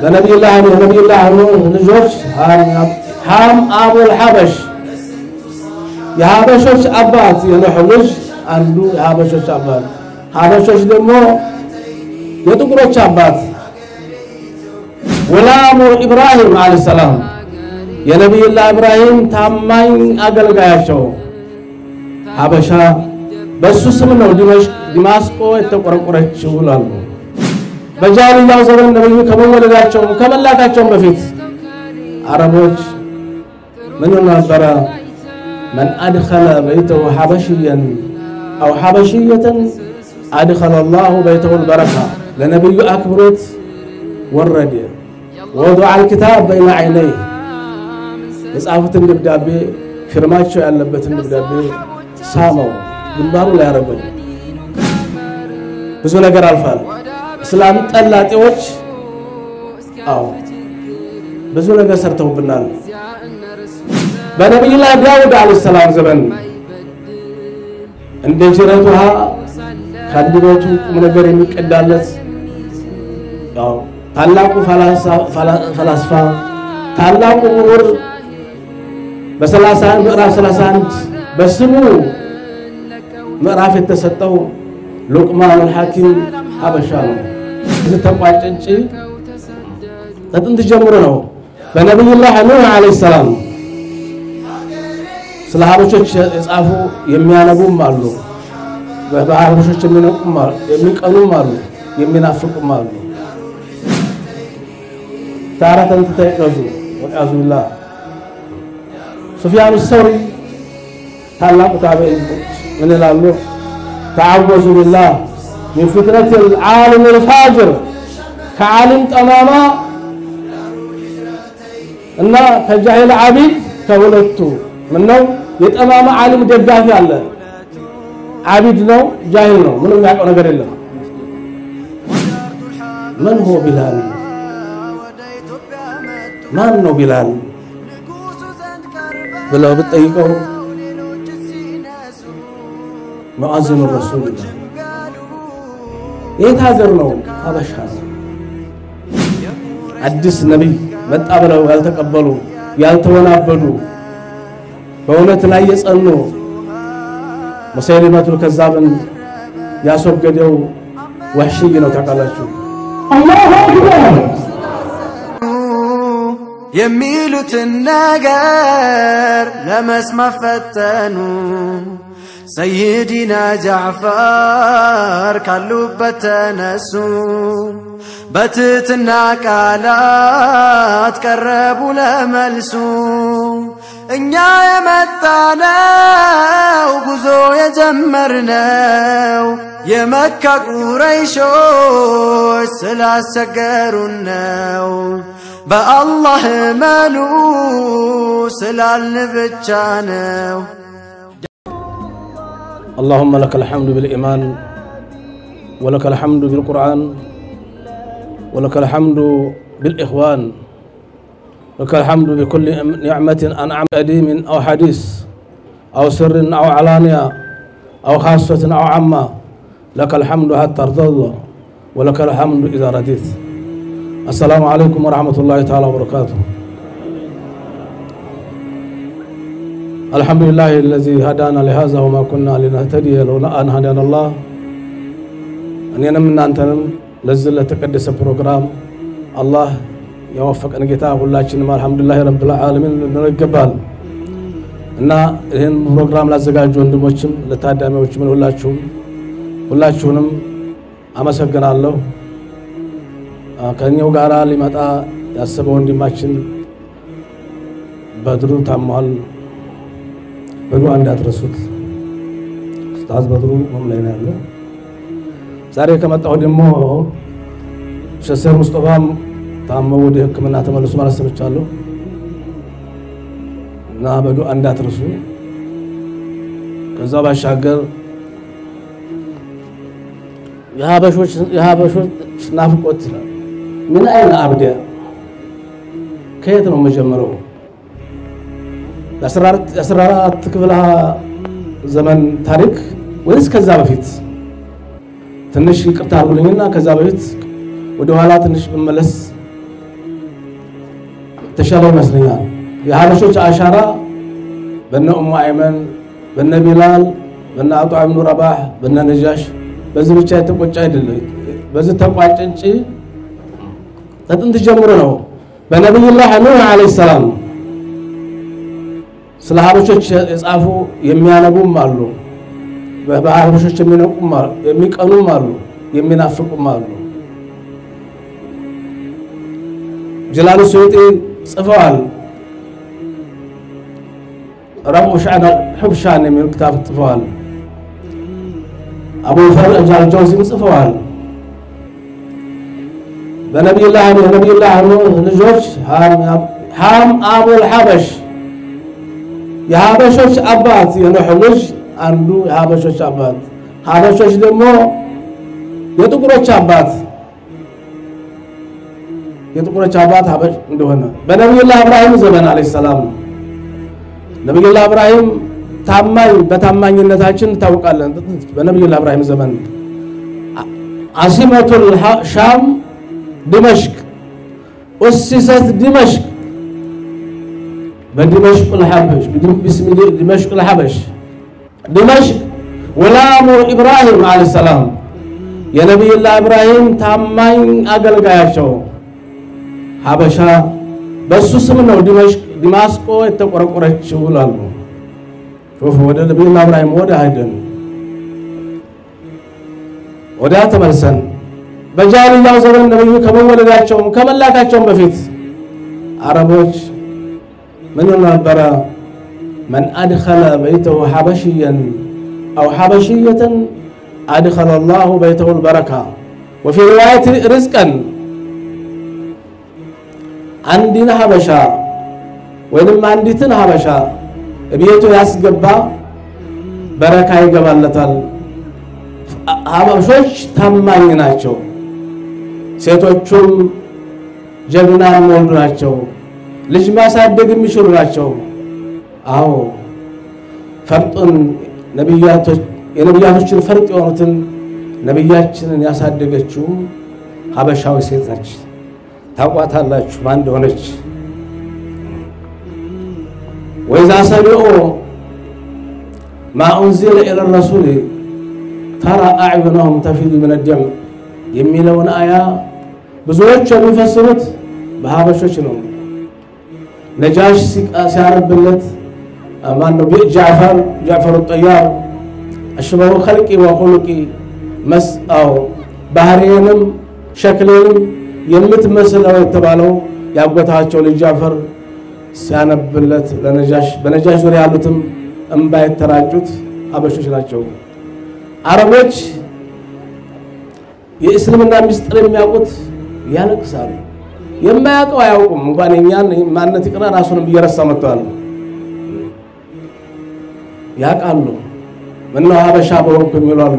በነብዩ الله ልጆች ሃም አቡል ሐበሽ የሐበሾች አባት የኖህ ልጅ አንዱ የሐበሾች አባት ሐበሾች ደግሞ የጥቁሮች አባት ወላሙ ኢብራሂም አለይሂ ሰላም የነብዩ ኢብራሂም ታማኝ አገልጋያቸው ሐበሻ በሱ ስም ነው ዲማስቆ የተቆረቆረችው ይላሉ በጃሊያው ዘመን ነብዩ ከመወለዳቸው ከመላካቸው በፊት አረቦች ምን ነበር من أدخل بيته حبشيا أو حبشية أدخل الله بيته البركة لنبي أكبرت ورد ووضع الكتاب بين عينيه يصعفت الدبدابي فرماتشو ያለበት الدبدابي ሳመው ግንባሩ ላይ ያረገው ብዙ ነገር አልፋል እስላም ጠላጤዎች አው ብዙ ነገር ሰርተውብናል በነብዩ ዳውድ አለይሂ ሰላም ዘመን እንደ ጅረቱሃ ከድበቱ ቁም ነገር የሚቀዳለት ያው ታላቁ ፈላስፋ ታላቁ ምሁር በ31 ምዕራፍ 31 በስሙ ምዕራፍ የተሰጠው ሉቅማን الحكيم ሐበሻ ነው ተቋጭንጪ ተጥንት ጀምሮ ነው በነብዩ ኑህ አለይሂ ሰላም ስለ ሐበሾች የጻፉ የሚያነቡም አሉ በሐበሾች የሚቀኑም አሉ የሚናፍቁም አሉ ታረተን ተይቀዙ ወአዙላ ሱፊያን الثوري ታላቁ ታቢዒ ምን ይላሉ تعوذوا بالله من فتنة العالم الفاجر كعالم تماما ان كجاهل عبيد كولدتو منو يتمام عالم دغافي አለ عبيد ነው جاهل ነው ምንም ያቀው ነገር የለም من هو بلال ማን ነው ቢላል ብለው በጠይቀው مؤذن الرسول الله يتاجر ነው ሐበሻ አዲስ ነብይ መጣ ብለው ያልተቀበሉ ያልተወናበዱ በእውነት ላይ የጸኑ ሙሰይሊማቱል ከዛብን ያስወገደው ወህሺይ ነው ተቃላችሁ አላሁ አክበር የሚሉትን ነገር ለመስማት ፈተኑ سيدنا جعفر كالوبة تنسو بتتنا كالات كربوا لملسو إنيا يمتاناو قزو يجمرناو يمكا قريشو سلاس سقرناو بالله مالو سلال نبتشاناو اللهم لك الحمد بالإيمان ولك الحمد بالقرآن ولك الحمد بالإخوان ولك الحمد بكل نعمة أنعم قديم أو حديث أو سر أو علانية أو خاصة أو عامة لك الحمد حتى ترضى ولك الحمد إذا رديت السلام عليكم ورحمة الله تعالى وبركاته الحمد لله الذي هدانا لهذا وما كنا لنهتدي لولا أن هدانا الله أننا من أنتم لزل تقدس بروجرام الله يوفق أن كتاب الله شنو الحمد لله رب العالمين نقبل إن هن بروجرام لازجاج جندموشم لتعداموشم ولا شونم أما سجنا الله كان يوجارا لماذا يسبون دماشين بدرو تامل بدو عندات رسول استاذ بدرو مملينا له ዛሬ ከመጣው ደግሞ ሸሰር ሙስጠፋም ታመው ወደ ህክምና ተመልሶ ማለት ሰምቻለሁ እና በዱ እንዳትርሱ ከዛ ባሻገር የሀበሾች ናፍቆት ምን አይነ አብዲያ ከየት ነው መጀመሪያው ለ14 ክፍለ ዘመን ታሪክ ወይስ ከዛ በፊት ትንሽ ይቅርታ አርጉልኝና ከዛ በፊት ወደ ኋላ ትንሽ በመለስ ተሻለ ይመስለኛል የሐበሾች አሻራ በነ ኡሙ አይመን በነ ቢላል በነ አጡ ኢብኑ ረባህ በነ ነጃሽ በዚህ ብቻ የተቆጨ አይደለም በዚህ ተቋጭንጪ ተጥንት ጀምሮ ነው በነብዩላህ ኑህ አለይሂ ሰላም ስለ ሐበሾች የጻፉ የሚያነቡም አሉ በሐበሾች የሚነቁም አሉ የሚቀኑም አሉ የሚናፍቁም አሉ ጀላሉ ሱዩጢ ጽፈዋል ربو شعن حب شان من كتاب الطفال أبو فرج الجوزي مصفوال بنبي الله نوح نجوش حام أبو الحبش يا حبشوش أبات ينوح لج عنده يا حبشوش أبات حبشوش دمو يتقرأ أبات يتقرأ أبات حبش عندهنا بنبي الله إبراهيم زمان عليه السلام ነብዩላህ ኢብራሂም ታማኝ በታማኝነታችን ታውቃለን በነብዩላህ ኢብራሂም ዘመን አሲመቱል ሻም ድመሽቅ ወሲሰት ድመሽቅ በድመሽቅ الحبش باسم دمشق الحبش دمشق ወላሙ ኢብራሂም አለይሂ ሰላም የነብዩላህ ኢብራሂም ታማኝ አገልጋያቸው ሐበሻ በሱ ስም ነው دمشق የተቆረቆረችው ይላሉ ሹፍ ወደ ነብዩላህ ኢብራሂም ወደ አይደን ወደ ተመልሰን በጃሊያው ዘመን ነብዩ ከመወለዳቸው ከመላካቸው በፊት አረቦች ምን ነበር من ادخل بيته حبشيا او حبشيه ادخل الله بيته البركه وفي روايه رزقا عندنا حبشا ወይንም አንዲትን ሐበሻ እቤቱ ያስገባ በረካ ይገባለታል ሐበሾች ታማኝ ናቸው ሴቶቹም ጀግና ወንድ ናቸው ልጅ ማሳደግ የሚችሉ ናቸው አዎ ፈርጡን የነብያቶችን ፈርጥ የሆኑትን ነብያችንን ያሳደገችው ሐበሻዊ ሴት ነች ታቋታላችሁ ማን እንደሆነች وإذا سمعوا ما أنزل إلى الرسول ترى أعينهم تفيض من الدم يميلون آية بزوج المفسرات بهابشوش نوم نجاش سيارب بلت أمان نبي جعفر الطيار أشبه خلقي وخلقي مس أو بحرينم شكلهم يمت مسل أو يتبالو يابقتها تشول جعفر ሲያነብለት ለነጃሽ በነጃሽ ዙሪያ ያሉትም እንባ የተራጩት ሐበሾች ናቸው አረቦች የእስልምና ምስጢር የሚያውቁት ያለቅሳሉ የማያውቀው አያውቁም እንኳን እኛን ማንነት ይቅራ ራሱንም እየረሳ መጥቷል ያቃሉ ምን ነው ሐበሻ በወንኩ የሚሏሉ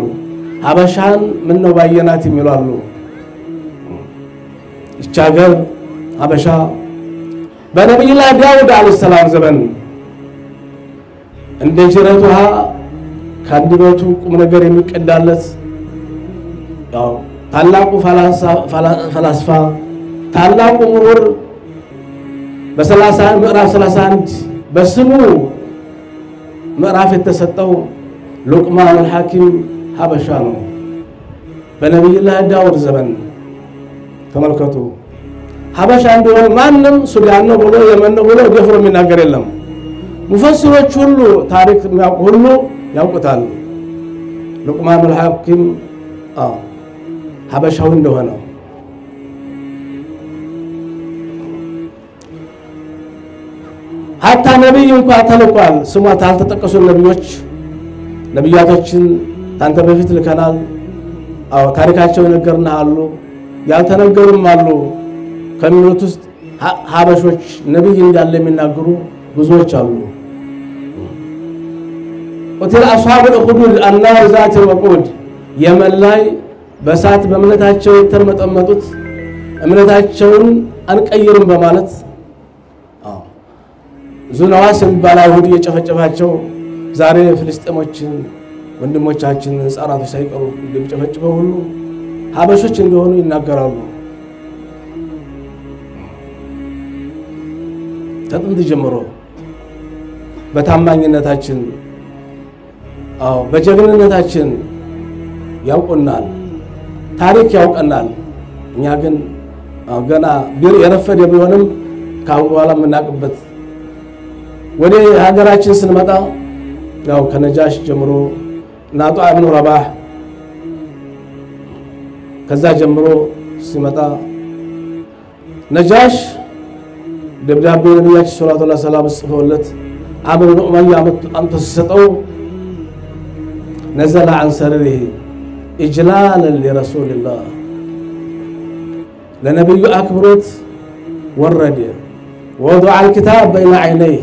ሐበሻን ምን ነው ባየናት የሚሏሉ ይቻገር ሐበሻ በነብዩላህ ዳውድ አለይሂ ሰላም ዘመን እንደ ጅረቱሃ ካንዲበቱ ቁም ነገር የሚቀዳለት ያው ታላቁ ፈላስፋ ታላቁ ምሁር በ30 ምዕራፍ 31 በስሙ ምዕራፍ የተሰጠው ሉቅማን الحكيم ሐበሻ ነው በነብዩላህ ዳውድ ዘመን ተመልከቱ ሐበሻ እንደሆነ ማንንም ሱዳን ነው ብሎ የመን ነው ብሎ ደፍሮ የሚናገር የለም ሙፈሲሮች ሁሉ ታሪክ የሚያውቁ ሁሉ ያውቁታል ሉቅማን الحكيم ሐበሻው እንደሆነ ሐታ ነብዩ እንኳን ተልኳል ስሟት አልተጠቀሱ ነብያቶችን ታንተ በፊት ልከናል አው ታሪካቸው ነገርና አሉ ያልተነገሩም አሉ ከሚሉት ውስጥ ሐበሾች ነብይ እንዳለ የሚናገሩ ብዙዎች አሉ ወተል አስሐቡ الخدود النار ذات الوقود የመን ላይ በሳት በእምነታቸው ተርመጠመጡት እምነታቸውን አንቀይርም በማለት ዙናዋስን ባላይሁድ የጨፈጨፋቸው ዛሬ ፍልስጤሞችን ወንድሞቻችን ህፃናቶች ሳይቀሩ እንደጨፈጨፈው ሁሉ ሐበሾች እንደሆኑ ይናገራሉ ተጥንት ጀምሮ በታማኝነታችን በጀግንነታችን ያውቁናል ታሪክ ያውቀናል እኛ ግን ገና የረፈደ ቢሆንም ካሁን በኋላ ምናቀበት ወደ ሀገራችን ስንመጣ ያው ከነጃሽ ጀምሮ ናጡ ኢብኑ ረባህ ከዛ ጀምሮ ሲመጣ ነጃሽ ደብዳቤ ነብያችን ሰለላሁ ዐለይሂ ወሰለም ጽፈውለት አምር ነው ኡመያ አንተ ሲሰጠው نزل عن سرره إجلالا لرسول الله لنبي أكبرت ورد ووضع الكتاب بين عينيه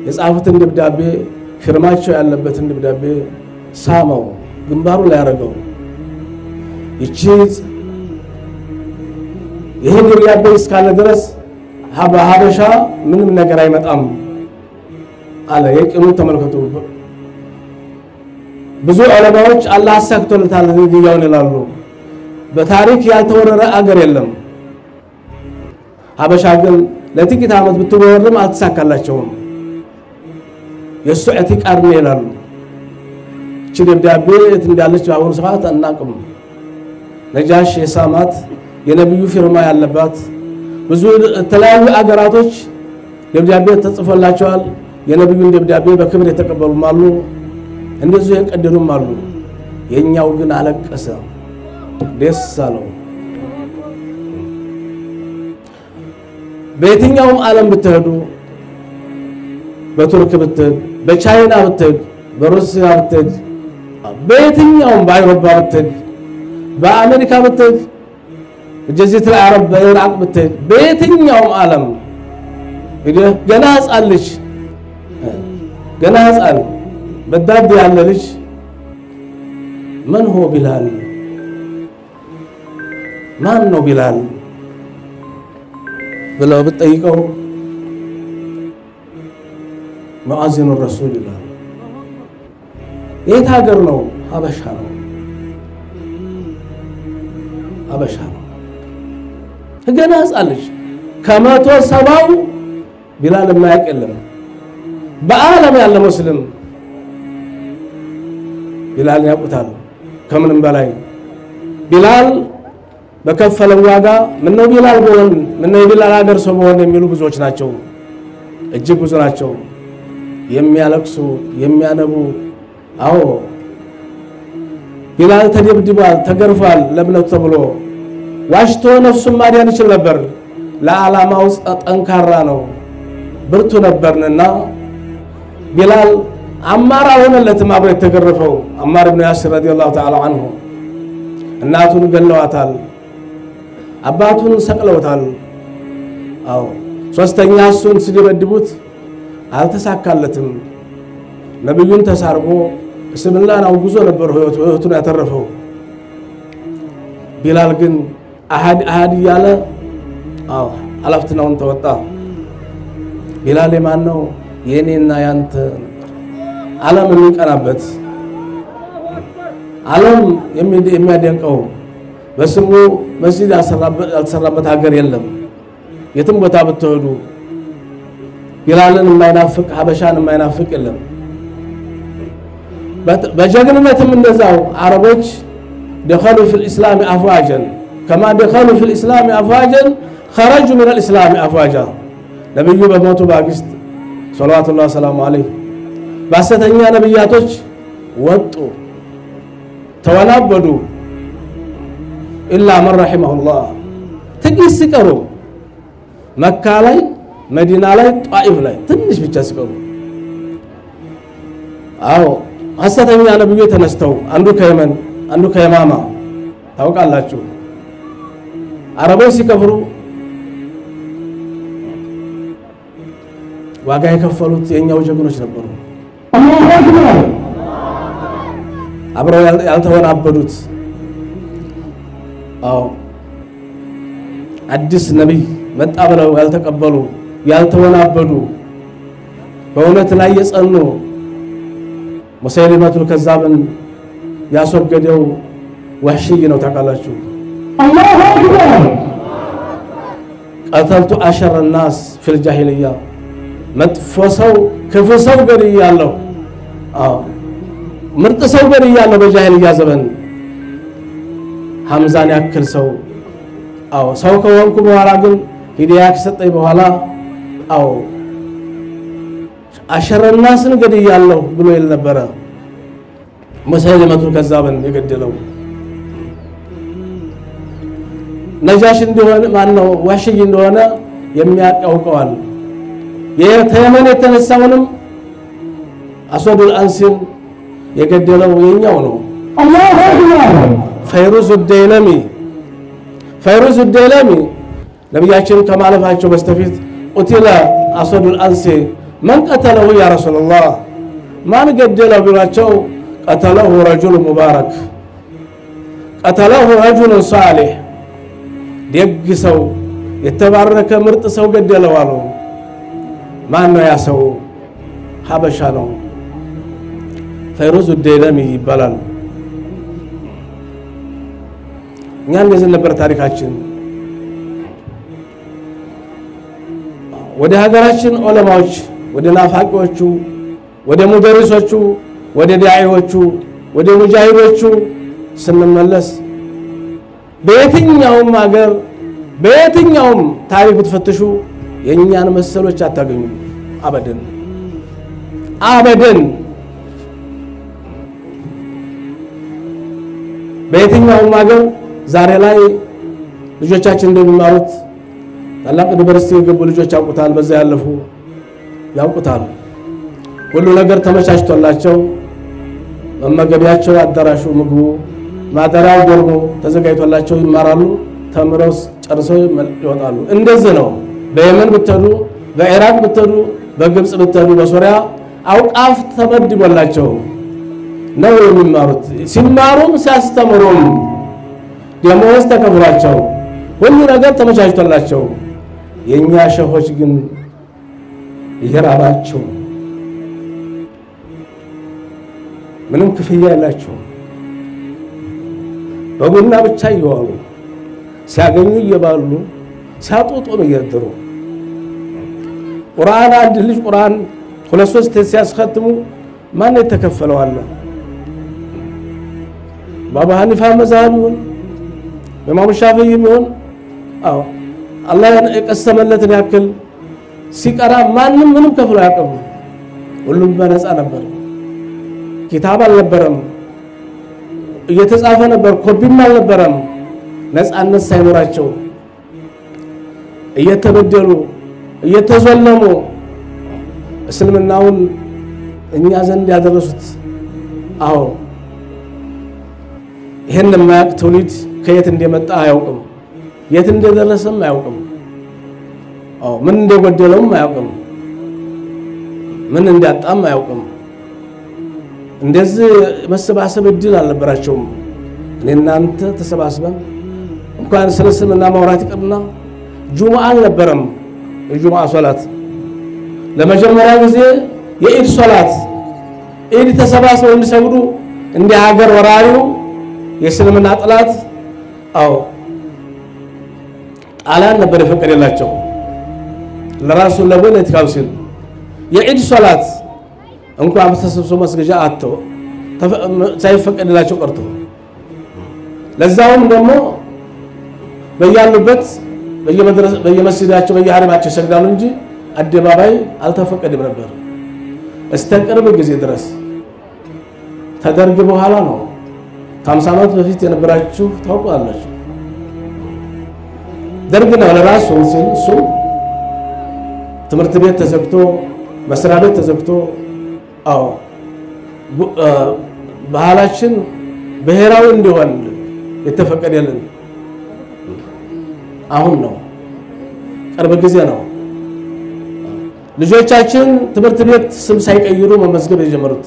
يصعفت الدبدابي فرماتشو ያለበት الدبدابي ሳመው ግንባሩ ላይ ያረጋው ይቺዝ ይሄ ደብዳቤ እስካለ ድረስ ሀበሻ ምንም ነገር አይመጣም አለ የቂኑ ተመልከቱ ብዙ ዑለማዎች አላህ አሳክቶለታል ይያውን ይላሉ በታሪክ ያልተወረረ አገር የለም ሀበሻ ግን ለጥቂት አመት ብትወረም አልተሳካላቸውም የሱ ኢዕቲቃድ ነው ይላሉ ደብዳቤ እንዳለች አሁን ሰዓት አናቅም ነጃሽ የሳማት የነብዩ ፊርማ ያለባት ብዙ ተለያዩ አገራቶች ደብዳቤ ተጽፎላቸዋል የነብዩን ደብዳቤ በክብር የተቀበሉም አሉ እንደዚህ የቀደሩም አሉ የኛው ግን አለቀሰ ደስ አለው በየትኛውም ዓለም ብትሄዱ በቱርክ ብትሄድ በቻይና ብትሄድ በሩሲያ ብትሄድ በየትኛውም በአውሮፓ ብትሄድ በአሜሪካ ብትሄድ በጀዚረቱል አረብ በኢራቅ ብትሄድ በየትኛውም ዓለም ገና ህፃን بداد ያለ ልጅ من هو بلال ማን ነው ቢላል ብለው በጠይቀው ሙአዚኑ ረሱልላህ የት ሀገር ነው ሀበሻ ነው ገና ህፃን ልጅ ከመቶ ሰባው ቢላል ማያቅ የለም በአለም ያለ ሙስሊም ቢላል ያቁታል ከምንም በላይ ቢላል በከፈለው ዋጋ ምነው ቢላል ቦን ምነው ቢላል ሀገር ሰው ቦን የሚሉ ብዙዎች ናቸው እጅግ ብዙ ናቸው የሚያለቅሱ የሚያነቡ አዎ ቢላል ተደብድቧል ተገርፏል ለብነው ተብሎ ዋሽቶ ነፍሱን ማዳን ይችል ነበር ለዓላማው ጠንካራ ነው ብርቱ ነበርና ቢላል አማር ሆነለትም አብሮ የተገረፈው አማር ኢብኑ ያሲር ረዲየላሁ ተዓላ ዐንሁ እናቱን ገለዋታል አባቱን ሰቅለውታል አዎ ሶስተኛ እሱን ሲደበድቡት አልተሳካለትም ነብዩን ተሳርቦ እስልምናን አውግዞ ነበር ህይወቱን ያተረፈው ቢላል ግን አሃድ ያለ አዎ አላፍትናውን ተወጣ ቢላል ማን ነው የኔና ያንተ ዓለም የሚቀናበት ዓለም የሚያደንቀው በስሙ መስጂድ ያልተሰራበት ሀገር የለም የትም ቦታ ብትሄዱ ቢላልን የማይናፍቅ ሀበሻን የማይናፍቅ የለም በጀግንነትም እንደዛው አረቦች دخلوا في الإسلام أفواجا كما دخلوا في الإسلام أفواجا خرجوا من الإسلام أفواجا نبي بموت باقست صلوات الله وسلامه عليه ባሰተኛ ነብያቶች ወጡ ተወላበዱ ኢላ من رحمه الله ትንሽ ሲቀሩ መካ ላይ መዲና ላይ ጣኢፍ ላይ ትንሽ ብቻ ሲቀሩ አዎ ሐሰተኛ ነብዩ ተነስተው አንዱ ከየመን አንዱ ከየማማ ታውቃላችሁ አረቦች ሲከፍሩ ዋጋ የከፈሉት የኛው ጀግኖች ነበሩ አብረው ያልተወናበዱት አዎ አዲስ ነብይ መጣ ብለው ያልተቀበሉ ያልተወናበዱ በእውነት ላይ የጸኑ ሙሰይሊማቱል ከዛብን ያስወገደው ወህሺይ ነው ታውቃላችሁ አላሁ አክበር قتلت 10 الناس في الجاهليه متفسو كفسو غديالو ምርጥ ሰው ገድያለሁ በጃሂልያ ዘመን ሐምዛን ያክል ሰው ሰው ከወንኩ በኋላ ግን ሂዳያ ከሰጠኝ በኋላ አሸረናስን ገድያለሁ ብሎ ይል ነበር መሰለመቱ ከዛበን የገደለው ነጃሽ እንደሆነ ማን ነው ዋሽይ እንደሆነ የሚያቀውቀዋል የተየመን የተነሳውንም አስወዱል አንሲን የገደለው የኛው ነው አላሁ አክበር ፈይሩዝ الديلمي ነብያችን ከማለፋቸው በስተፊት ቁቲላ አስወዱል አንሲ من قتله يا رسول الله ما نقدله بلاቸው قتله رجل مبارك قتله رجل صالح ደግ ሰው የተባረከ ምርጥ ሰው ገደለው አሉ ማን ነው ያ ሰው ሐበሻ ነው ፈይሩዝ الديلمي ይባላል እኛ እንደዚህ ነበር ታሪካችን ወደ ሀገራችን ዑለማዎች ወደ ናፋቂዎቹ ወደ ሙደሪሶቹ ወደ ዳዒዎቹ ወደ ሙጃሂዶቹ ስንመለስ በየትኛውም ሀገር በየትኛውም ታሪክ ተፈትሹ የኛን መሰሎች አታገኙ አበደን በየትኛውም ሀገር ዛሬ ላይ ልጆቻችን እንደሚማሩት ታላቅ ዩኒቨርሲቲ የገቡ ልጆች ያውቁታል በዛ ያለፉ ያውቁታል ሁሉ ነገር ተመቻችቶላቸው መመገቢያቸው አዳራሹ ምግቡ ማደሪያው ጎርሞ ተዘጋጅቶላቸው ይማራሉ ተምረው ጨርሰው ይወጣሉ እንደዚህ ነው በየመን ብትሄዱ በኢራቅ ብትሄዱ በግብጽ ብትሄዱ በሶሪያ አውቃፍ ተመድቦላቸው ነው የሚማሩት ሲማሩም ሲያስተምሩም ደሞዝ ተከፍሏቸው ሁሉ ነገር ተመቻችቶላቸው የኛ ሸሆች ግን ይገራባቸው ምንም ክፍያ የላቸው በቡና ብቻ ይዋሉ ሲያገኙ ይባሉ ሲያጡጡ ይያደሩ ቁርአን አንድ ልጅ ቁርአን 2-3 ሲያስختሙ ማን የተከፈለው አለ ባባ ሐኒፋ መዛሂቡን ኢማም ሻፊዒ ይሁን አላህ የቀሰመለትን ያክል ሲቀራ ማንንም ምንም ከፍሎ ያቀሙ ሁሉም በነፃ ነበር ኪታብ አልነበረም እየተጻፈ ነበር ኮፒም አልነበረም ነፃነት ሳይኖራቸው እየተበደሉ እየተዘለሙ እስልምናውን እኛ ዘንድ ያደረሱት ይሄን ማያቅ ትውልድ ከየት እንደመጣ አያውቅም የት እንደደረሰም አያውቅም ምን እንደጎደለውም አያውቅም ምን እንዳጣም አያውቅም እንደዚህ መሰባሰብ እድል አልነበራቸውም እነናንተ ተሰባስበን እንኳን ስለስምና ማውራት ይቀርና ጁሙአ አልነበረም የጁሙአ ሶላት ለመጀመሪያ ጊዜ የኢድ ሶላት ኢድ ተሰባስበው እንዲሰግዱ እንደ ሀገር ወራሪው የእስልምና ጥላት ጣሊያን ነበር የፈቀደላቸው ለራሱ ለቦለት ካውንሲል የኢድ ሶላት እንኳን ተሰብስቦ መስገጃ አጥተው ሳይፈቀድላቸው ቀርቶ ለዛውም ደግሞ በያሉበት በየመስጊዳቸው በየሐረማቸው ሰግዳሉ እንጂ አደባባይ አልተፈቀደም ነበር እስተቀርብ ጊዜ ድረስ ተደርግ በኋላ ነው 50 ዓመት በፊት የነበራችሁ ታውቃላችሁ ደርግ ነው ለራሱ ሲል ትምህርት ቤት ተዘግቶ መስሪያ ቤት ተዘግቶ ባህላችን ብሔራዊ እንዲሆን የተፈቀደልን አሁን ነው ቅርብ ጊዜ ነው ልጆቻችን ትምህርት ቤት ስም ሳይቀይሩ መመዝገብ የጀመሩት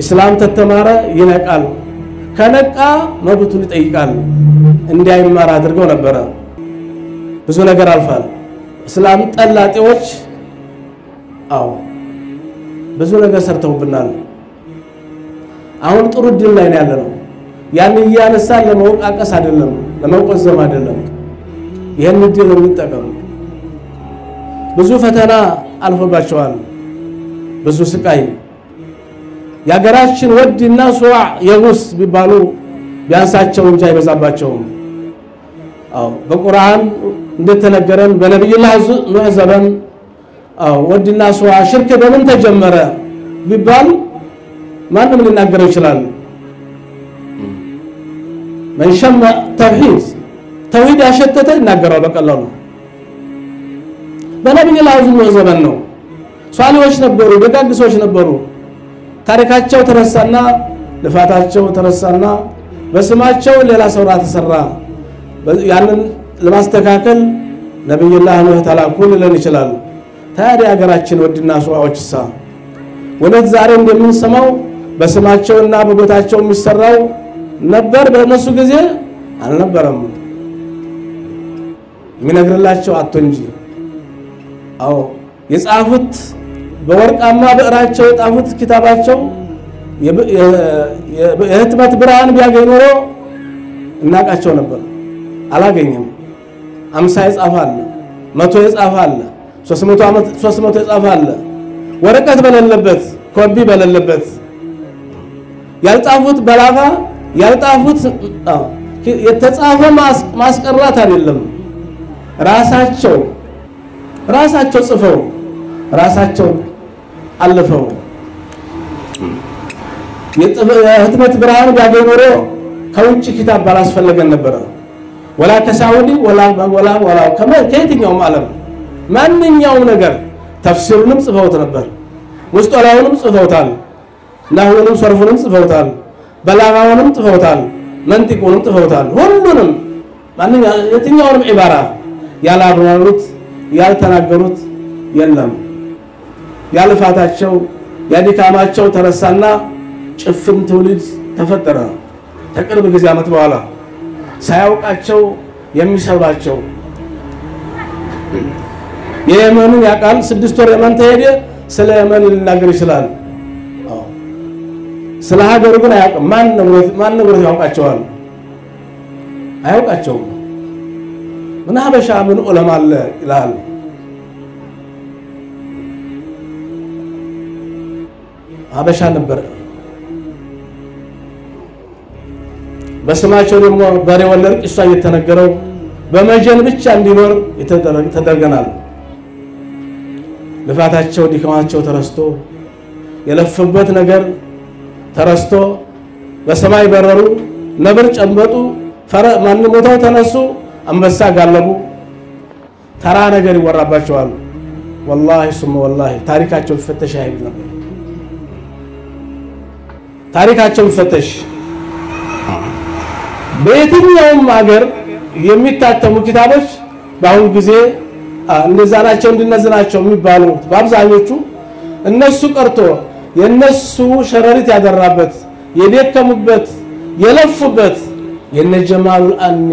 እስላም ተተማረ ይነቃል ከነቃ መብቱን ይጠይቃል እንዳይማር አድርገው ነበር ብዙ ነገር አልፋል እስላም ጠላጤዎች ብዙ ነገር ሰርተውብናል አሁን ጥሩ ድል ላይ ነው ያለነው ያን ያነሳን ለመወቃቀስ አይደለም ለመቆዘም አይደለም ይሄን ድል እንጠቀም ብዙ ፈተና አልፎባቸዋል ብዙ ስቃይ ያገራችን ወድና ሱዓ የውስ ቢባሉ ቢያንሳቸው እንጂ አይበዛባቸውም በቁርአን እንደተነገረን በነብዩላህ ኑህ ዘመን ወድና ሱዓ ሽርክ በምን ተጀመረ ቢባል ማንም ሊናገረው ይችላል መንሸም ተውሂድ ያሸተተ ይናገራል በቀላሉ በነብዩላህ ኑህ ዘመን ነው ሷሊዎች ነበሩ ደጋግ ሰዎች ነበሩ ታሪካቸው ተረሳና ለፋታቸው ተረሳና በስማቸው ሌላ ሰው ተሰራ ያንን ለማስተካከል ነብዩላህ ኑህ ተላኩ ሊለን ይችላል ታዲያ ሀገራችን ወድና ሱዓዎችሳ ወለት ዛሬ እንደምንሰማው በስማቸውና በቦታቸው የሚሰራው ነበር በእነሱ ጊዜ አልነበረም ሚነግርላቸው አጥቶንጂ የጻፉት በወርቃማ ብዕራቸው የጻፉት ኪታባቸው የህትመት ብርሃን ቢያገኝ ኖሮ እናቃቸው ነበር አላገኘም 50 ይጻፋል 100 ይጻፋል 300 ይጻፋል ወረቀት በለለበት ኮፒ በለለበት ያልጻፉት በላፋ ያልጻፉት የተጻፈ ማስቀራት አይደለም ራሳቸው ጽፈው ራሳቸው አለፈው የህትመት ብርሃን ቢያገኝ ኖሮ ከውጭ ኪታብ ባላስፈልገን ነበር ወላ ከሳውዲ ወላ ከየትኛውም ዓለም ማንኛውም ነገር ተፍሲሩንም ጽፈውት ነበር ሙስጠላውንም ጽፈውታል ናህውንም ሰርፉንም ጽፈውታል በላጋውንም ጽፈውታል መንጢቁንም ጽፈውታል ሁሉንም የትኛውንም ዒባራ ያላብራሩት ያልተናገሩት የለም ያልፋታቸው ያዲካማቸው ተረሳና ጭፍን ትውልድ ተፈጠረ ተቅርብ ጊዜ አመት በኋላ ሳያውቃቸው የሚሰባቸው የየመንን ያቃል 6 ወር የመን ተሄደ ስለ የመን ሊናገር ይችላል ስለ ሀገሩ ግን አያውቅም ማን ነው ያውቃቸዋል አያውቃቸውም ምን ሀበሻ ምን ዑለማ አለ ይላል ሀበሻ ነበር በስማቸው ደግሞ በሬ ወለር ቂሷ እየተነገረው በመጀን ብቻ እንዲኖር ተደረገናል ልፋታቸው ዲካማቸው ተረስቶ የለፈበት ነገር ተረስቶ በሰማይ በረሩ ነብር ጨምበጡ ማን ሞተው ተነሱ አንበሳ ጋለቡ ተራ ነገር ይወራባቸዋል والله ثم والله ታሪካቸው ፍተሽ አይል ነበር ታሪካቸው ፍተሽ በየትኛውም ሀገር የሚታተሙ ኪታቦች ባሁን ጊዜ እንደዛናቸው እንድነዝናቸው የሚባሉ በአብዛኞቹ እነሱ ቀርቶ የነሱ ሸረሪት ያደራበት የደከሙበት የለፉበት የነጀማል አኒ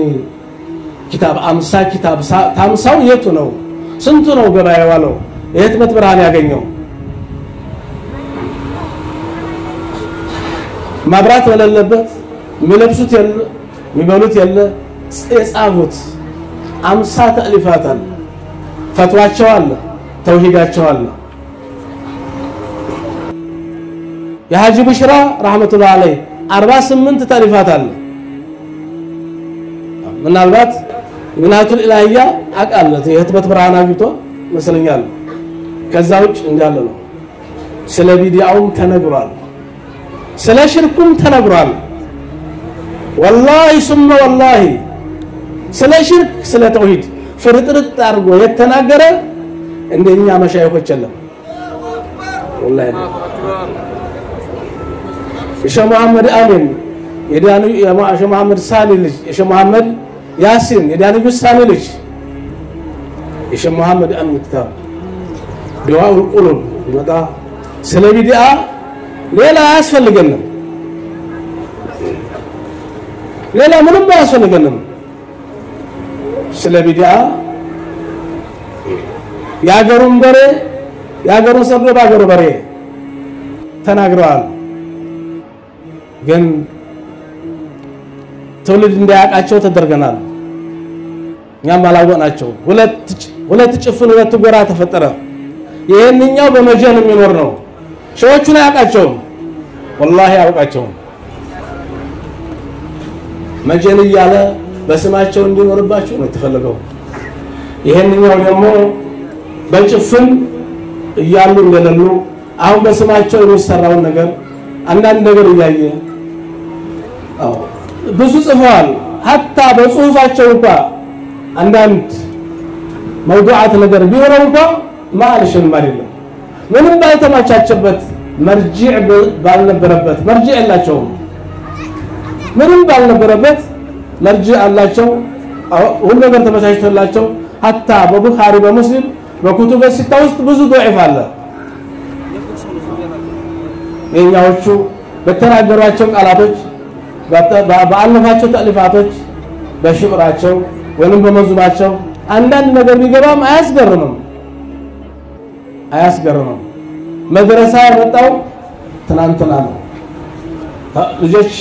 ኪታብ 50 ኪታብ 50 የቱ ነው ስንቱ ነው ገበያ ዋለው የህትመት ብርሃን ያገኘው ማብራት ወለለበት ሚለብሱት የለ ሚበሉት የለ ጻፉት 50 ተአሊፋት አለ ፈትዋቸው አለ ተውሂዳቸው አለ የሐጂ ብሽራ ረህመቱላህ አለይ 48 ተአሊፋት አለ ምናልባት ምናቱል ኢላሂያ አቃለት የህትመት ብርሃን አግኝቶ መስለኛል ከዛውጭ እንዳለ ነው ስለ ቢዲአውም ተነግሯል ስለ ሽርኩም ተነግሯል والله ثم والله ስለ ሽርክ ስለ ተውሂድ ፍርጥርጥ አርጎ የተናገረ እንደኛ መሻይኾች የለም والله እሺ መሐመድ አሚን የዳኑ የማሽ መሐመድ ሳሊ ልጅ እሺ መሐመድ ያሲን የዳኑ ሳሊ ልጅ እሺ መሐመድ አንክታብ ዱዓው ቁሉብ ወጣ ስለ ቢዲአ ሌላ ያስፈልገንም ሌላ ምንም ያስፈልገንም ስለ ቢዲአ ያገሩን በሬ ያገሩን ሰብለ ባገሩ በሬ ተናግረዋል ግን ትውልድ እንዳያቃቸው ተደርገናል እኛም አላወቅናቸው ሁለት ጭፍን ሁለት ጎራ ተፈጠረ ይሄንኛው በመጀን የሚኖር ነው ሸዎቹን አያውቃቸውም والله አያውቃቸውም መጀን ይያለ በስማቸው እንዲኖርባቸው ነው ተፈልገው ይሄንኛው ደግሞ በጭፍን ይያሉ እንደለሉ አሁን በስማቸው የሚሰራው ነገር አንዳንድ ነገር ይያየ ብዙ ጽፈዋል hatta በጽሁፋቸው እንኳን አንዳንድ موضوعات ነገር ቢሆነው እንኳን ማለሽን ማለት ምንም ባልተማቻቸበት مرجع ባልነበረበት مرجع ያላቸው ምንም ባልነበረበት مرجع ያላቸው ሁሉ ነገር ተመሳሳይተላቸው hatta በቡኻሪ በሙስሊም በኩቱበ ሲታ ውስጥ ብዙ ضعيف አለ የኛዎቹ በተናገሯቸው ቃላቶች በአለፋቸው ተልፋቶች በሽዕራቸው ወይንም በመዝሙራቸው አንዳንድ ነገር ቢገባም አያስገርምም መድረሳ የመጣው ትናንትና ነው ልጆች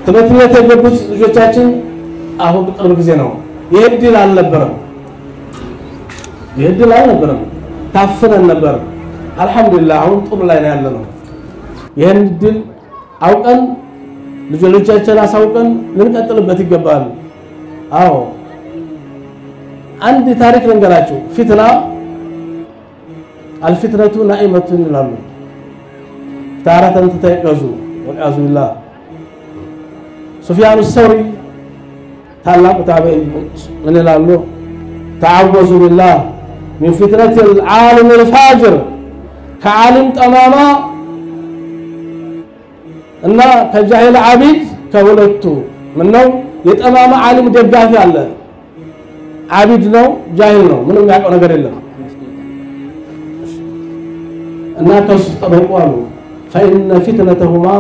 ትምህርት ቤት የገቡት ልጆቻችን አሁን ቅርብ ጊዜ ነው ይሄድል አልነበረም ታፍነን ነበር አልহামዱሊላህ አሁን ጥሩ ላይ ነው ያለነው ይሄን ድል አውቀን ልጆቻችን አሳውቀን ልንቀጥልበት ይገባል አዎ አንድ ታሪክ ልንገራችሁ ፊትና الفتنه نائمه ይላሉ ታረተን ተተቀዙ ወቃዙ ቢላህ ሱፊያን الثوري ታላቁ ታበይ ምን ይላሉ تعوذوا بالله من فتنه العالم الفاجر كعالم تماما እና ከጃሂል አቢድ ከሁለቱ ምነው የጠማማ ዓለም ደጋፊ አለ አቢድ ነው ጃሂል ነው ምንም ያውቀው ነገር የለም እና ተስጠበቁ فإن فتنتهما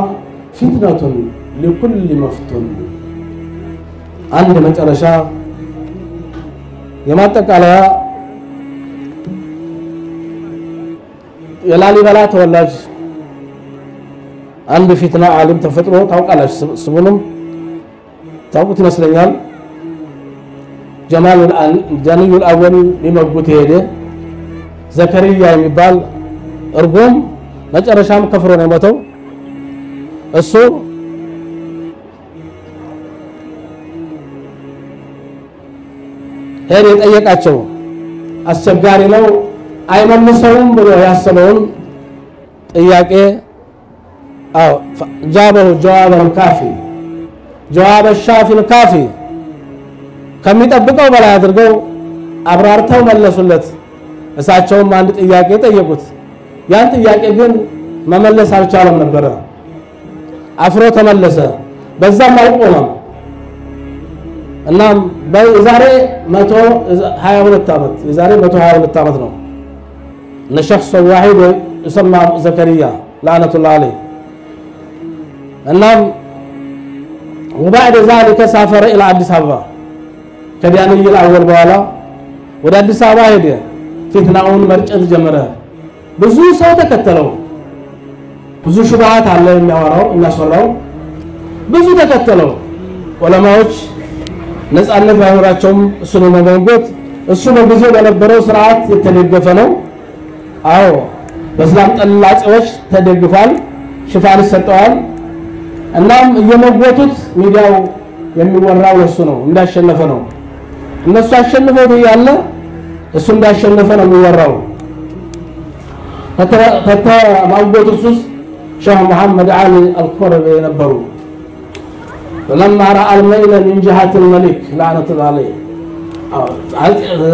فتنة لكل مفتون عند መጨረሻ የማጠቃለያ የላሊበላ ተወላጅ አንድ ፊትና ዓለም ተፈጥሮ ታውቃላችሁ ስሙንም ታውቁት ይመስለኛል ጀማሉል አወል ሊመጉት ሄደ ዘከሪያ የሚባል እርጎም መጨረሻም ከፍሮ ነው የሞተው እሱ ሄደ ጠየቃቸው አስቸጋሪ ነው አይመልሰውም ብሎ ያሰበውን ጥያቄ جابه جوابا كافي جواب الشافي الكافي كم يطبقوا بلا አድርገው አብራርተው መለሱለት እሳቸውም አንድ ጥያቄ ጠየቁት ያን ጥያቄ ግን መመለስ አልቻለም ነበር አፍሮ ተመለሰ በዛም አልቆመም እናም በዛሬ 122 አመት የዛሬ 122 አመት ነው ለሸخص واحد يسمى زكريا لعنه الله عليه እናም وبعد ذلك سافر الى አዲስ አበባ ከዲያንይል አወል በኋላ ወደ አዲስ አበባ ሄደ ፊትናውን መርጨት ጀመረ ብዙ ሰው ተከተለው ብዙ ሹባሃት አለ የሚያወራው እናሰራው ብዙ ተከተለው ዑለማዎች ነፃነት ባይኖራቸውም እሱን መገንጎት እሱ በጊዜው በነበረው ስርዓት የተደገፈ ነው አዎ በእስላም ጠላቂዎች ተደግፏል ሽፋን ሰጠዋል እናም እየመጎቱት ሚዲያው የሚወራው እሱ ነው እንዳሸነፈ ነው እነሱ አሸንፈው ያለ እሱ እንዳሸነፈ ነው የሚወራው ማውገቱት ሼህ መሐመድ አሊ አልኮረቤ ነበሩ لما راى الميل من جهه الملك لعنه الله عليه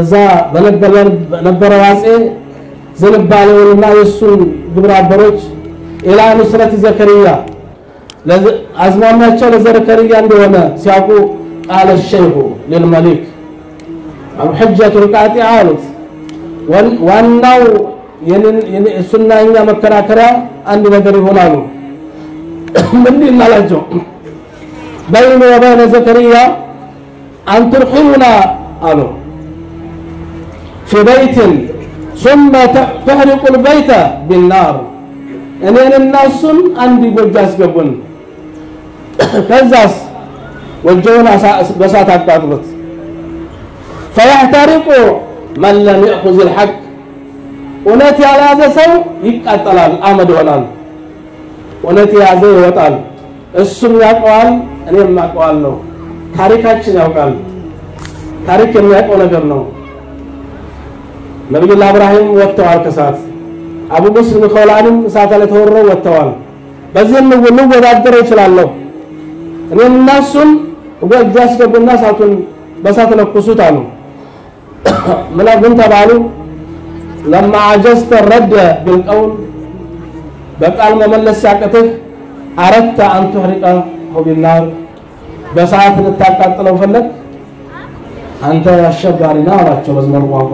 እዛ በነበረው ዋጼ ዘንባለውና የሱን ግብረ አበሮች ኢላ ንስረት ዘከሪያ አዝማማቸው ለዘከሪያ እንደሆነ ሲያውቁ قال الشيخ للملك الحجه القاطعه ዋናው የሱናኛ መከራከሪያ አንድ ነገር ይሆናሉ ምን ይላላቸው بين وبين زكريا أن ترحمنا قالوا في بيت ثم تحرق البيت بالنار እኔን እናሱን አንድ ጎጆ አስገቡን ከዛስ ወጆውን በሳት አቃጥሉት فيحترق من لم يأخذ الحق እውነት ያላዘ ሰው ይቃጠላል አመድ ይሆናል እውነት ያዘ ይወጣል እሱም ያውቀዋል እኔም አውቀዋለሁ ታሪካችን ያውቃል ታሪክ የሚያውቀው ነገር ነው ነብዩ ኢብራሂም ወጥተዋል ከሳት አቡ ሙስሊም ኸውላንም እሳት ላይ ተወረው ወጥተዋል በዚህም ወዳደረው ይችላል እኔና እሱን ወጃስ ገቡና ሳቱን በሳት ለኩሱት አሉ ምን ተባሉ لما عجزت الرد بالقول بقال مملس ያቀተህ አረተ أن تحرقه بالنار በሳት ልታቃጥለው ፈለግ አንተ አሸባሪና አላቸው በዝመር ቋንቋ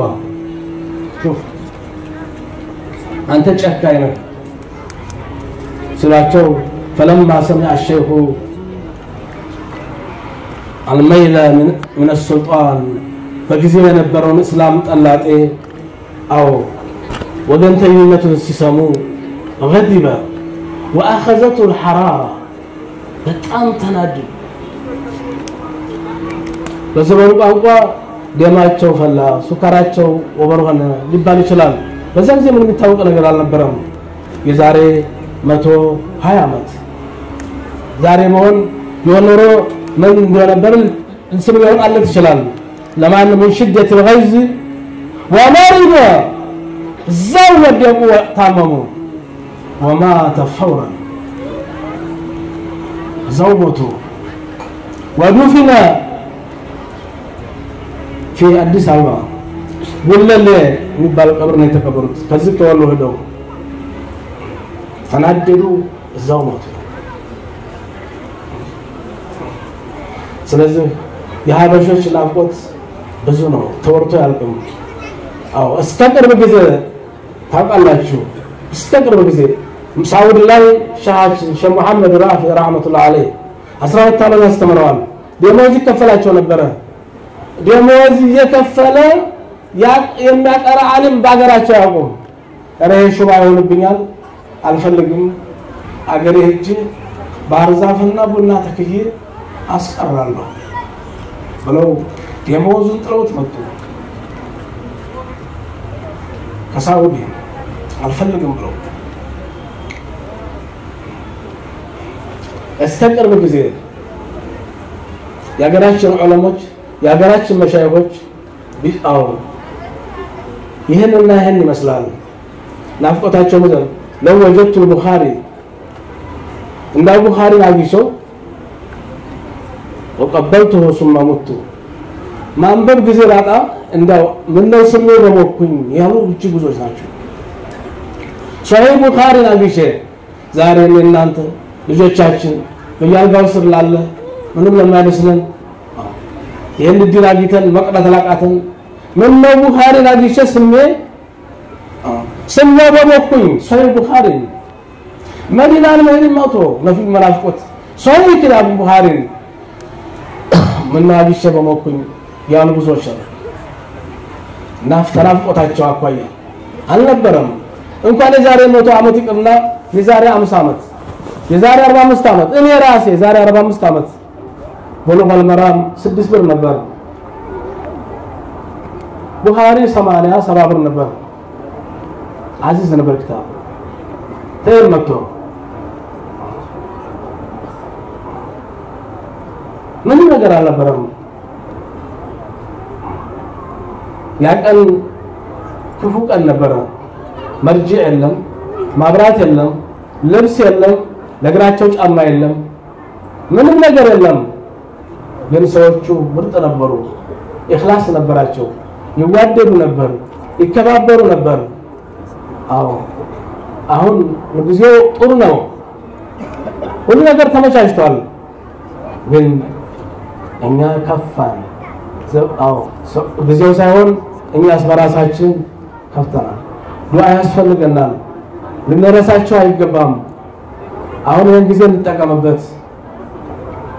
شوف አንተ ጨካኝ ነህ ስላቸው فلما سمع الشيخ الميل من السلطان በጊዜው የነበረውን እስላም ጠላጤ أو وجنتينته السسمو غضب وأخذته الحرارة بتأم تنادي بزمن قانقوا دماءቸው ፈላ ሱካራቸው ወበርሆነ ሊባል ይችላል በዛም ጊዜ ምን የሚታወቅ ነገር አልነበረም የዛሬ 120 አመት ዛሬ መሆን የሆነሮ ምን እንደነበር እንስም ያወጣለት ይችላል ለማን ምን ሽደት الغيظ ومرض زودوا تمامو ومات فورا زوجته ودفن في أديس أبابا ولا لا نبال قبر نتكبرت كذب تولوا هدو فنادلوا زوجته ስለዚህ የሀበሾች ናፍቆት ብዙ ነው ተወርቶ ያልቀም አው እስከቅርብ ጊዜ ታውቃላችሁ እስከቅርብ ጊዜ ሳውዲ ላይ ሻሃችን ሸህ መሐመድ ራፊ ረህመቱላህ ዐለይሂ 12 ዓመት አስተምረዋል ደሞዝ ይከፈላቸው ነበር ደሞዝ እየከፈለ የሚያቀራ ዓለም ባገራቸው ያውቁ አረ ሹባ ይሆንብኛል አልፈልግም አገሬ ሄጄ ባህር ዛፍና ቡና ተክዬ አስቀራለሁ ብለው ደሞዙን ጥለውት መጡ ከሳውዲ አልፈልግም ብለው استقرب ጊዜ ያገራችን ዑለሞች ያገራችን መሻይኾች ቢጣው ይሄንና ይሄን ይመስላል ናፍቆታቸው ምዘን ለው ወጀቱ ቡኻሪ እንዳ ቡኻሪ አግኝቶ وقبلته ثم مت ማንበብ ጊዜ ራጣ እንዳው ምን ነው ስሜ በሞኩኝ ያሉ እጅ ብዙዎች ናቸው ሷሂህ ቡኻሪ አግኝቼ ዛሬ እናንተ ልጆቻችን በያልጋው ስር ላለ ምንም ለማይመስለን ይሄን ድል አግኝተን መቅረት ላቃተን ምን ነው ቡኻሪ አግኝቼ ስሜ በሞኩኝ ሷሂህ ቡኻሪ መዲናን መቶ ነፊ መናፍቆት ሷሂህ ኪታብ ቡኻሪ ምን ነው አግኝቼ በሞኩኝ ያሉ ብዙዎች ናቸው ናፍቆታቸው አኳያ አልነበረም እንኳን የዛሬ 100 ዓመት ይቅርና የዛሬ 50 ዓመት የዛሬ 45 ዓመት እኔ ራሴ ዛሬ 45 ዓመት በሉጋል መራም 6 ብር ነበር ቡኻሪ 80 70 ብር ነበር አዚዝ ነበር ኪታብ ተመቶ ምን ነገር አልነበረም ያቀን ክፉ ቀን ነበር መርጂዕ የለም ማብራት የለም ልብስ የለም ለግራቸው ጫማ የለም ምንም ነገር የለም ግን ሰዎቹ ምርጥ ነበሩ ኢኽላስ ነበራቸው ይዋደዱ ነበር ይከባበሩ ነበር አሁን ጊዜው ጥሩ ነው ሁሉ ነገር ተመቻችቷል ግን እኛ ከፋን ጊዜው ሳይሆን እኛስ በራሳችን ከፍተናል ዱዓ ያስፈልገናል ልንረሳቸው አይገባም አሁን ይሄን ጊዜ እንጠቀምበት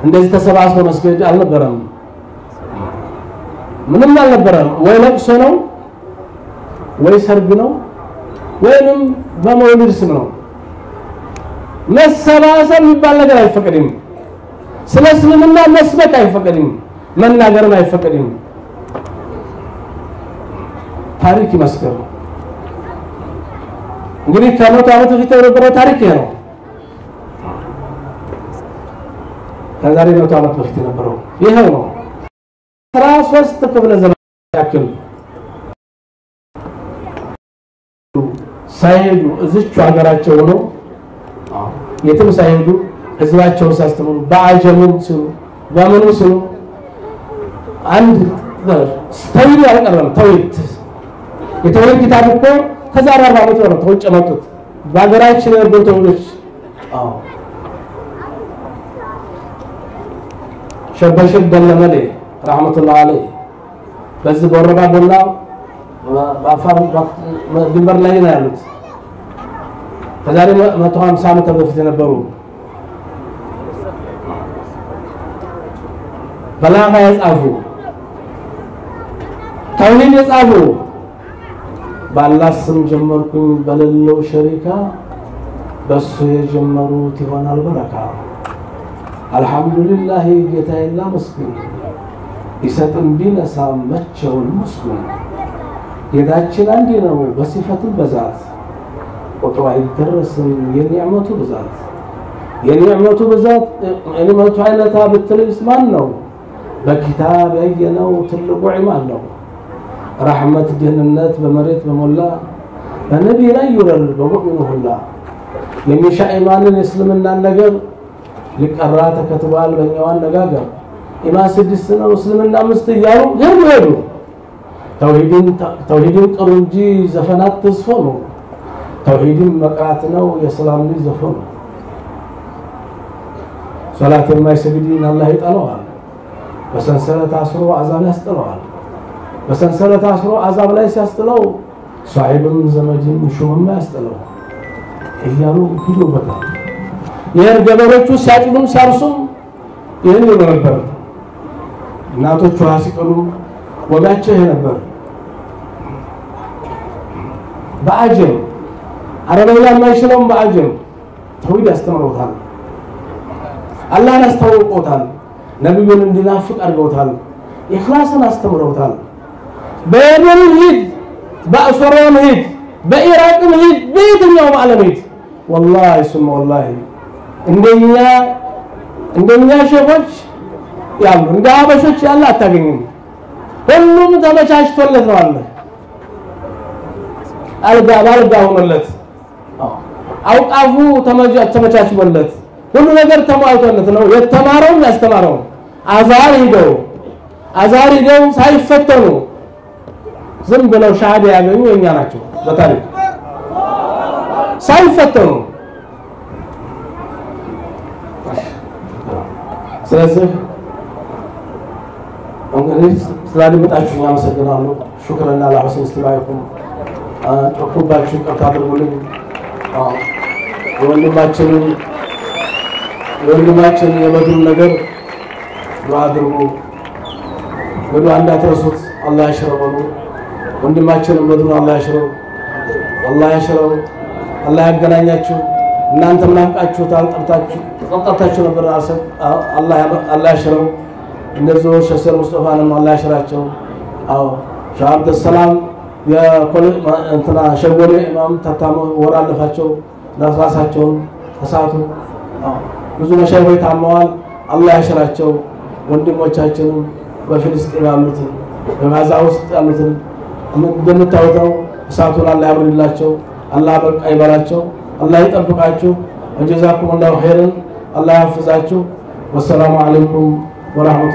እንደዚህ ተሰባስቦ መስገድ አልነበረም ምንም አልነበረም ወይ ለቅሶ ነው ወይ ሰርግ ነው ወይንም በመውሊድ ስም ነው መሰባሰብ የሚባል ነገር አይፈቀድም ስለ እስልምና መስበክ አይፈቀድም መናገርም አይፈቀድም ታሪክ ይመስከሩ እንግዲህ ከመቶ ዓመት በፊት የነበረው ታሪክ ይሄ ነው ከዛሬ መቶ ዓመት በፊት የነበረው ይሄ ነው 13 ክፍለ ዘመን ያክል ሳይሄዱ እዚቹ ሀገራቸው ነው የትም ሳይሄዱ ህዝባቸውን ሲያስተምሩ በአጀሙም ሲሉ በመኑ ሲሉ አንድ ተውሂድ ያልቀረም ተውሂድ የተወሂድ ኪታብ እኮ ከዛሬ 40 ዓመት ነው ተውጭ መጡት በአገራችን የነበሩ ተውሂዶች ሸበሽብ ደለመሌ ረህመቱላህ ዐለይህ በዚህ በወረባቦና በአፋር ድንበር ላይ ነው ያሉት ከዛሬ 150 ዓመት በፊት የነበሩ በላጋ የጻፉ ተውሂድ የጻፉ በአላህ ስም ጀመርኩኝ በሌለው ሸሪካ በሱ የጀመሩት ይሆናል በረካ አልহামዱሊላህ ጌታዬና መስገን ይሰጥም ቢነሳ መቸውን መስገን ጌታችን አንድ ነው በሲፈቱ በዛት ቁጥሩ አይደረስም የኒዕመቱ ብዛት የኒዕመቱ አይነታ ብትልስ ማን ነው በኪታብ ያየነው ትልቁ ዒማን ነው ረህመት ደህንነት በመሬት በሞላ በነቢ ላይ ይወረድ በሙእሚኑ ሁላ የሚሻ ኢማንን እስልምና ነገር ሊቀራ ተከትቧል በእኛው አነጋገር ኢማን 6 ነው እስልምና 5 እያሉ ሄዱ ተውሂድን ጥሩ እንጂ ዘፈናት ተስፈኑ ተውሂድን መቅራት ነው የሰላም ልጅ ዘፈኑ ሶላት የማይሰግድን አላህ ይጠላዋል በሰንሰለት አስሮ አዛብ ያስጥለዋል በሰንሰለት አስሮ አዛብ ላይ ሲያስጥለው ሷሂብም ዘመድም ሹምም ያስጥለው እያሉ ይሉበታል የርገበሮቹ ሲያጭዱም ሲያርሱም ይሄን ነበር እናቶቹ ሲቀሉ ወጋቸው ይሄ ነበር በአጀም አረበኛ ማይሽሎም በአጀም ተውሂድ ያስተምሩታል አላህን አስተዋውቆታል ነብዩን እንዲናፍቅ አድርገውታል ኢኽላስን አስተምረውታል በየመን ሂድ በአስወራም ሂድ በኢራቅም ሂድ በየትኛውም ዓለም ሂድ والله ثم والله እንደኛ ሸኾች ያሉ እንደ አበሾች ያለ አታገኝም ሁሉም ተመቻችቶለት ነው አለ አልጋ ሆነለት አውቃፉ ተመቻችቶለት ሁሉ ነገር ተሟልቶለት ነው የተማረው ያስተማረው አዛር ሄደው ሳይፈተኑ ዝም ብለው ሻሃዳ ያገኙ የኛ ናቸው በታሪክ ሳይፈተኑ ስለዚህ እንግዲህ ስላደመጣችሁ አመሰግናለሁ ሹክራና ለሐሰን استماعكم ተቆባችሁ ቀርታድርጉልኝ ወንድማችን የመዱን ነገር ዱዓ አድርጉ ወዱ አንዳትረሱት አላህ ያሽረው ወንድማችን መዱን አላህ ያሽረው አላህ ያገናኛችሁ እናንተ ምናፍቃችሁ ተጣጣችሁ ነበር አላህ ያሽረው እነዚህ ሸሰር ሙስጠፋንም አላህ ያሽራቸው ሻአብድ ሰላም እንትና ሸጎሌ ኢማም ተታሙ ወራለፋቸው ለራሳቸው ተሳቱ ብዙ መሻይኾች ታመዋል አላህ ያሽራቸው ወንድሞቻችንም በፍልስጤም ያሉት በጋዛ ውስጥ ያሉት እንደምታውቁው እሳቱን አላህ ያብርላቸው አላህ በቃ ይበላቸው አላህ ይጠብቃችሁ ወጀዛኩም الله خيرا አላህ ያፍዛችሁ ወሰላሙ አለይኩም ወራህመቱ